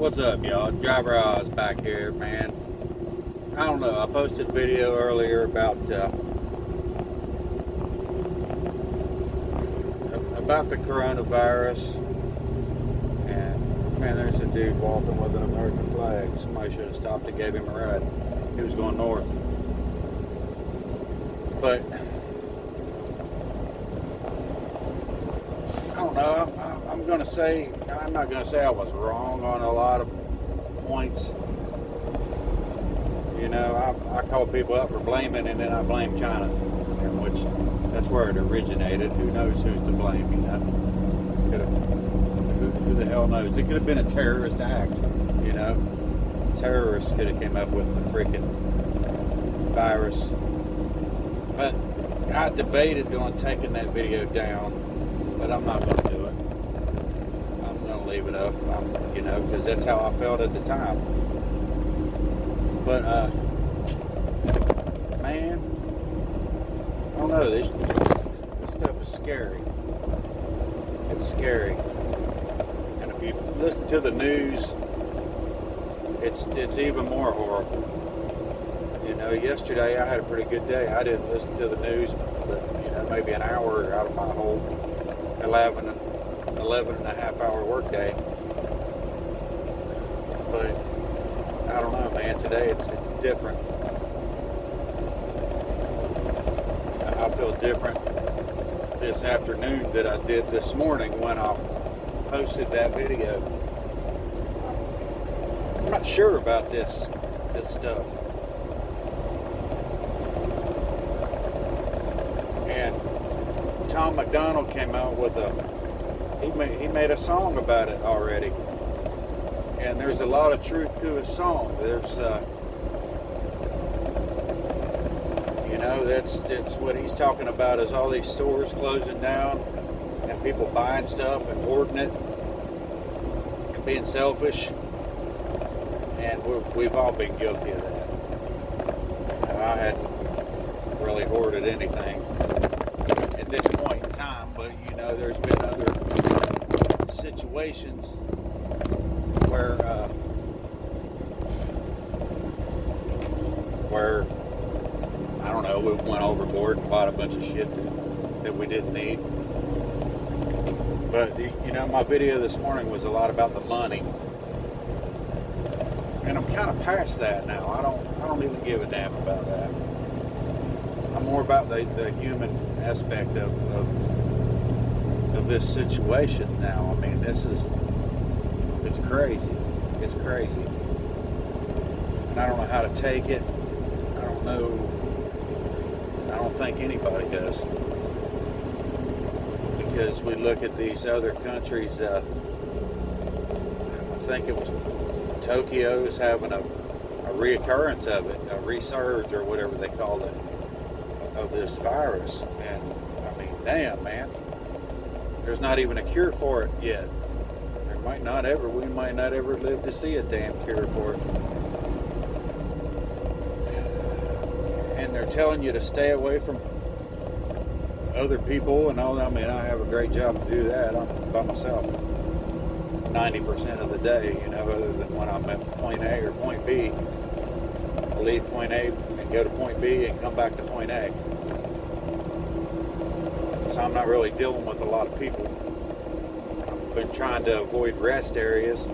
What's up, y'all? Driver Oz back here, man. I don't know. I posted a video earlier about the coronavirus, and man, there's a dude walking with an American flag. Somebody should have stopped and gave him a ride. He was going north, but I don't know. I'm not gonna say I was wrong on a lot of points. You know, I call people up for blaming, and then I blame China, which that's where it originated. Who knows who's to blame? You know, who the hell knows? It could have been a terrorist act. You know, terrorists could have came up with the freaking virus. But I debated on taking that video down, but I'm not going to do it. I'm going to leave it up, you know, because that's how I felt at the time. But, man, I don't know, this stuff is scary. It's scary. And if you listen to the news, it's even more horrible. You know, yesterday I had a pretty good day. I didn't listen to the news, but, you know, maybe an hour out of my whole 11 and a half hour work day. But I don't know, man. Today it's different. I feel different this afternoon that I did this morning when I posted that video. I'm not sure about this stuff. And Tom Macdonald came out with he made a song about it already. And there's a lot of truth to his song. There's, you know, that's what he's talking about is all these stores closing down and people buying stuff and hoarding it and being selfish. And we've all been guilty of that. You know, I hadn't really hoarded anything at this point in time, but, you know, there's been other situations where I don't know, we went overboard and bought a bunch of shit that we didn't need. But you know, my video this morning was a lot about the money, and I'm kind of past that now. I don't even give a damn about that. I'm more about the human aspect of this situation now. I mean, it's crazy. It's crazy. And I don't know how to take it. I don't know. I don't think anybody does. Because we look at these other countries, I think it was Tokyo is having a reoccurrence of it, a resurge or whatever they call it, of this virus. And I mean, damn, man. There's not even a cure for it yet. We might not ever live to see a damn cure for it. And they're telling you to stay away from other people and all that. I mean, I have a great job to do that. I'm by myself 90% of the day, you know, other than when I'm at point A or point B. I leave point A and go to point B and come back to point A. So I'm not really dealing with a lot of people. I've been trying to avoid rest areas,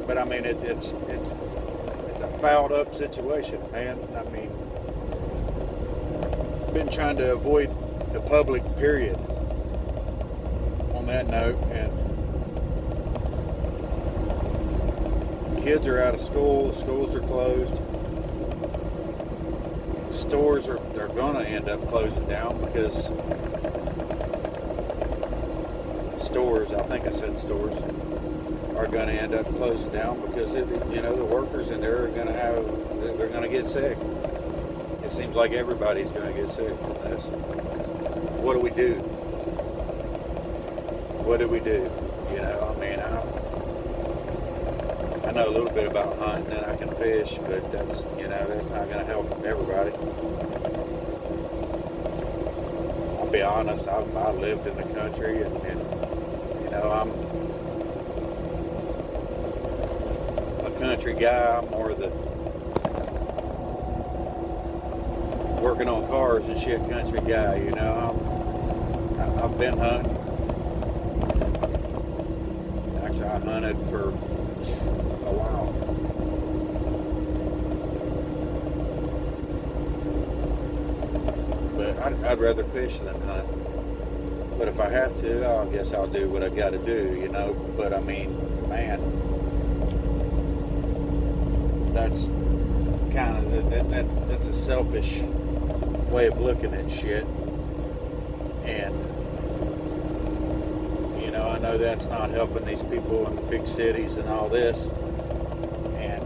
but I mean it's a fouled up situation, man. I mean, been trying to avoid the public, period. On that note, and kids are out of school. Schools are closed. Stores are going to end up closing down because stores, I think I said stores, are going to end up closing down because you know, the workers in there are going to get sick. It seems like everybody's going to get sick from this. What do we do? What do we do? You know, I mean, I know a little bit about hunting and I can fish, but that's not going to help everybody. I'll be honest, I lived in the country and you know, country guy. I'm more the working on cars and shit country guy, you know. I've been hunting. Actually, I hunted for a while. But I'd rather fish than hunt. But if I have to, I guess I'll do what I got to do, you know. But I mean, man, that's kind of that's a selfish way of looking at shit. And you know, I know that's not helping these people in the big cities and all this. And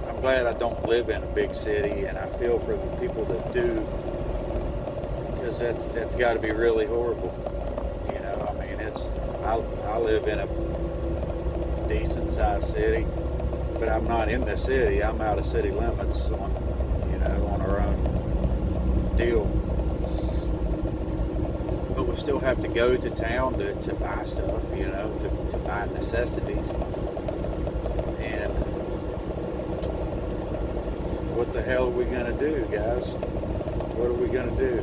I'm glad I don't live in a big city, and I feel for the people that do, because that's got to be really horrible. You know, I mean, I live in a decent sized city, but I'm not in the city. I'm out of city limits on our own deal. But we still have to go to town to buy stuff, you know, to buy necessities. And what the hell are we gonna do, guys? What are we gonna do?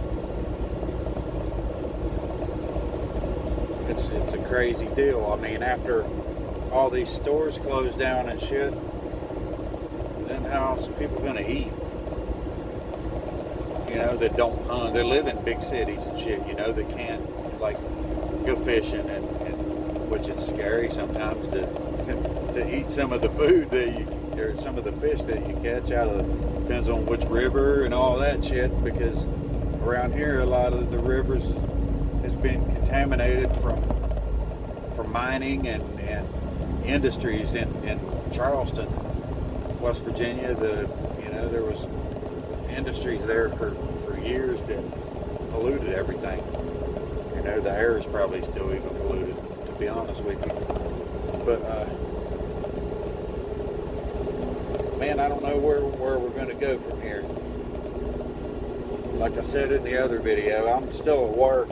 It's a crazy deal. I mean, after all these stores close down and shit, then how's people gonna eat? You know, that don't hunt. They live in big cities and shit, you know, that can't, like, go fishing, and which it's scary sometimes to eat some of the food or some of the fish that you catch out of, depends on which river and all that shit, because around here a lot of the rivers has been contaminated from mining and industries in Charleston, West Virginia. There was industries there for years that polluted everything. You know, the air is probably still even polluted, to be honest with you. But man, I don't know where we're going to go from here. Like I said in the other video, I'm still at work.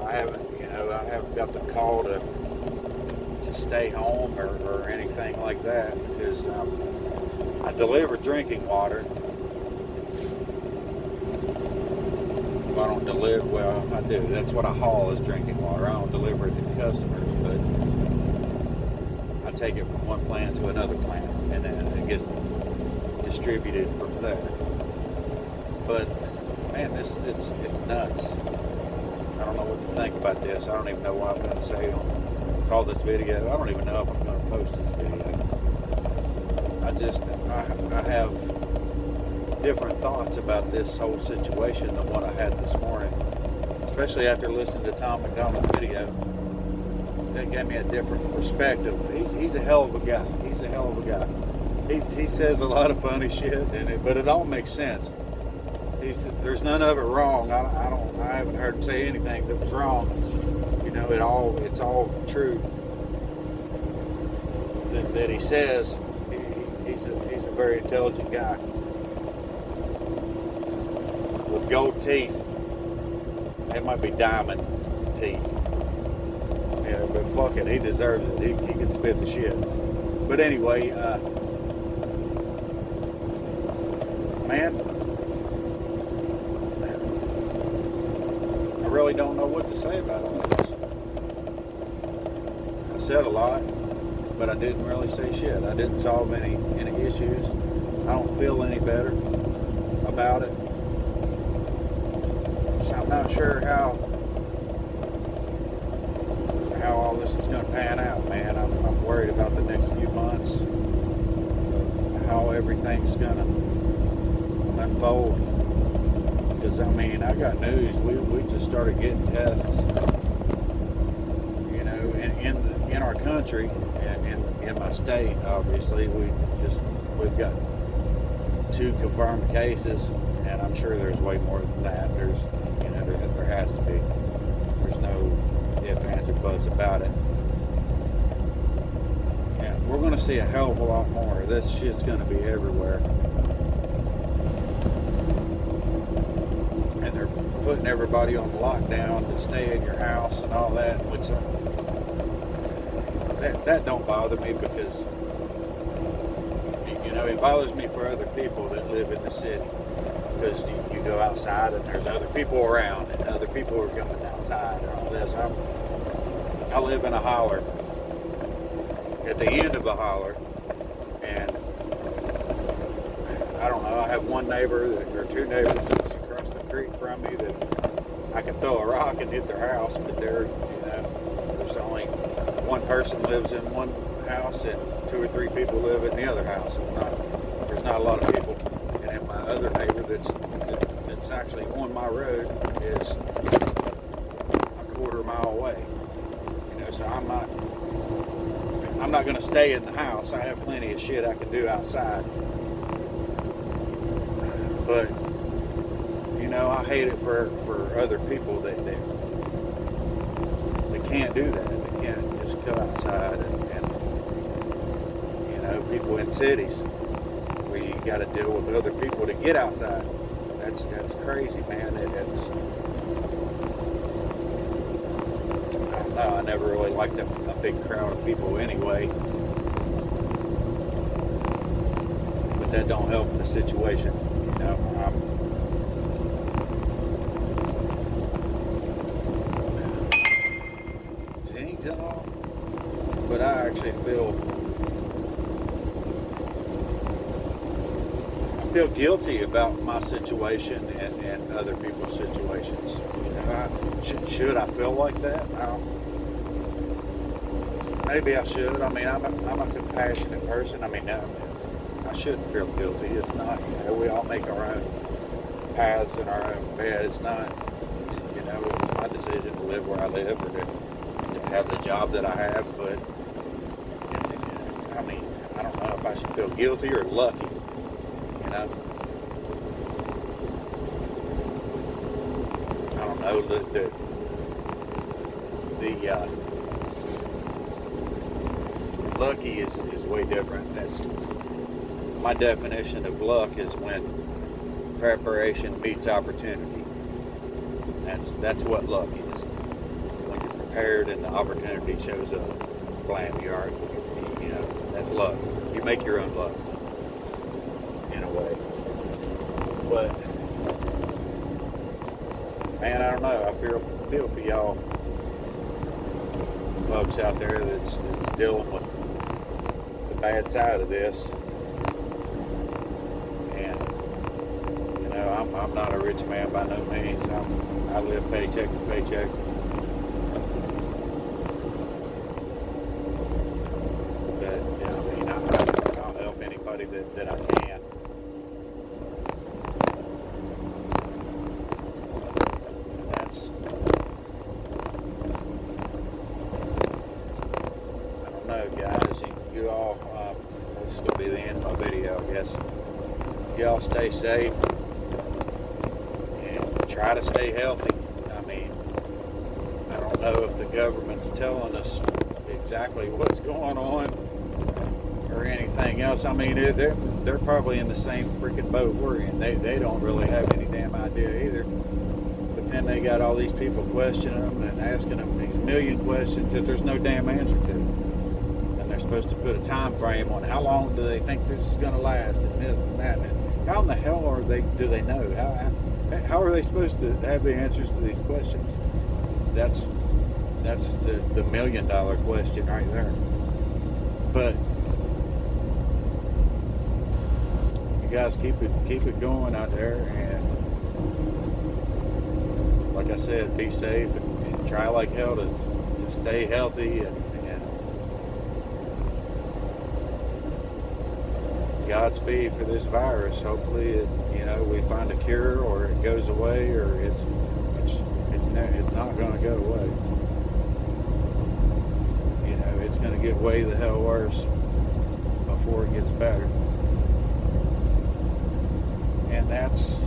I haven't got the call to stay home or anything like that, because I deliver drinking water. I don't deliver, well, I do. That's what I haul is drinking water. I don't deliver it to customers, but I take it from one plant to another plant, and then it gets distributed from there. But man, it's nuts. I don't know what to think about this. I don't even know what I'm going to say call this video. I don't even know if I'm going to post this video. I have different thoughts about this whole situation than what I had this morning, especially after listening to Tom Macdonald's video. That gave me a different perspective. He's a hell of a guy. He's a hell of a guy. He says a lot of funny shit, but it all makes sense. There's none of it wrong. I haven't heard him say anything that was wrong. You know, it's all true that he says. He's a very intelligent guy with gold teeth. They might be diamond teeth. Yeah, but fuck it, he deserves it. He can spit the shit. But anyway, man, I really don't know what to say about all this. I said a lot, but I didn't really say shit. I didn't solve any issues. I don't feel any better about it. So I'm not sure how all this is going to pan out, man. I'm worried about the next few months, how everything's going to unfold. Because, I mean, I got news. We just started getting tests, you know, in our country and in my state. Obviously, we've got 2 confirmed cases, and I'm sure there's way more than that. There has to be. There's no ifs, ands, or buts about it. Yeah, we're going to see a hell of a lot more. This shit's going to be everywhere. And they're putting everybody on lockdown to stay in your house and all that, which that don't bother me because, you know, it bothers me for other people that live in the city. Because you go outside and there's other people around and other people are going outside and all this. I live in a holler, at the end of a holler, and I don't know, I have one neighbor or two neighbors that's across the creek from me that I can throw a rock and hit their house, but they're, you know, there's only one person lives in one house and two or three people live in the other house. There's not a lot of people. And then my other neighbor that's actually on my road is a quarter mile away. You know, so I'm not going to stay in the house. I have plenty of shit I can do outside. But, you know, I hate it for other people that can't do that. They can't just go outside and you know, people in cities where you got to deal with other people to get outside. That's crazy, man. I don't know. I never really liked a big crowd of people anyway. But that don't help the situation. You know, Zincs and all. But I actually feel guilty about my situation and other people's situations. You know, should I feel like that? Maybe I should. I mean, I'm a compassionate person. I mean, no, I shouldn't feel guilty. It's not, you know, we all make our own paths in our own bed. It's not, you know, it was my decision to live where I live or to have the job that I have, but I mean, I don't know if I should feel guilty or lucky. I don't know, the lucky is way different. That's my definition of luck, is when preparation meets opportunity. That's what luck is. When you're prepared and the opportunity shows up, blam, you know, that's luck. You make your own luck. Way. But man, I don't know. I feel for y'all folks out there that's dealing with the bad side of this. And you know, I'm not a rich man by no means. I live paycheck to paycheck. But you know, I mean, I'll help anybody that I can. Guys, you all, this is going to be the end of my video, I guess. Y'all stay safe and try to stay healthy. I mean, I don't know if the government's telling us exactly what's going on or anything else. I mean, they're probably in the same freaking boat we're in. They don't really have any damn idea either. But then they got all these people questioning them and asking them these million questions that there's no damn answer to. Supposed to put a time frame on how long do they think this is going to last, and this and that, and how in the hell do they know? How are they supposed to have the answers to these questions? That's the $1 million question right there. But you guys keep it going out there, and like I said, be safe and try like hell to stay healthy and Godspeed for this virus. Hopefully, we find a cure, or it goes away, or it's not going to go away. It's going to get way the hell worse before it gets better. And that's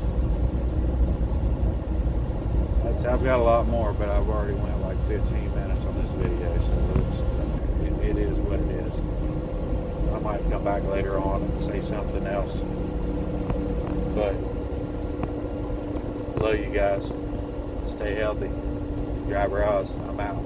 I've got a lot more, but I've already went like 15 minutes on this video, so it is what it is. I might come back later on and say something else. But love you guys. Stay healthy. Drive Roz. I'm out.